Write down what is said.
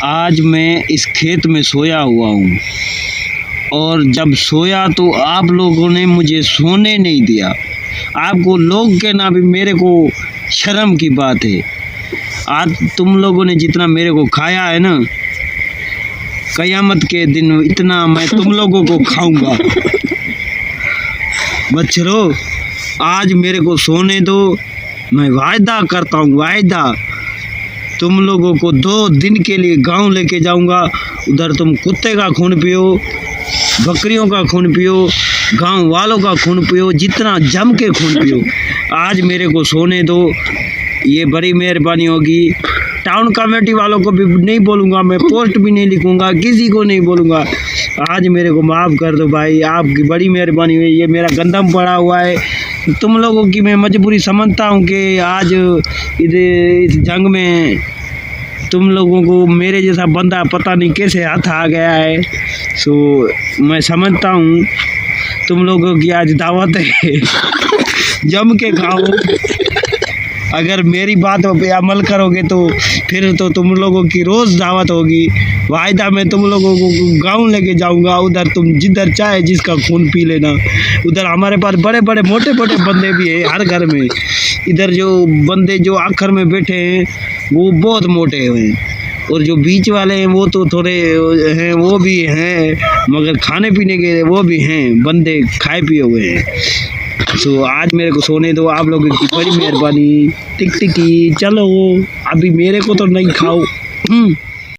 आज मैं इस खेत में सोया हुआ हूँ और जब सोया तो आप लोगों ने मुझे सोने नहीं दिया। आपको लोग कहना भी मेरे को शर्म की बात है। आज तुम लोगों ने जितना मेरे को खाया है ना, कयामत के दिन इतना मैं तुम लोगों को खाऊंगा। बच्चों, आज मेरे को सोने दो। मैं वायदा करता हूँ, वायदा, तुम लोगों को 2 दिन के लिए गांव लेके जाऊंगा। उधर तुम कुत्ते का खून पियो, बकरियों का खून पियो, गांव वालों का खून पियो, जितना जम के खून पियो। आज मेरे को सोने दो, ये बड़ी मेहरबानी होगी। टाउन कमेटी वालों को भी नहीं बोलूँगा, मैं पोस्ट भी नहीं लिखूँगा, किसी को नहीं बोलूँगा। आज मेरे को माफ़ कर दो भाई, आपकी बड़ी मेहरबानी हुई। ये मेरा गंदम पड़ा हुआ है, तुम लोगों की मैं मजबूरी समझता हूँ कि आज इस जंग में तुम लोगों को मेरे जैसा बंदा पता नहीं कैसे हाथ आ गया है। सो मैं समझता हूँ तुम लोगों की आज दावत है, जम के खाओ। अगर मेरी बातों पे अमल करोगे तो फिर तो तुम लोगों की रोज़ दावत होगी। वायदा मैं तुम लोगों को गांव लेके जाऊंगा, उधर तुम जिधर चाहे जिसका खून पी लेना। उधर हमारे पास बड़े बड़े मोटे मोटे बंदे भी हैं हर घर में। इधर जो बंदे जो आखिर में बैठे हैं वो बहुत मोटे हैं, और जो बीच वाले हैं वो तो थोड़े हैं, वो भी हैं, मगर खाने पीने के वो भी हैं, बंदे खाए पिए हुए हैं। सो आज मेरे को सोने दो, आप लोगों की बड़ी मेहरबानी। टिक टिकी, चलो अभी मेरे को तो नहीं खाओ।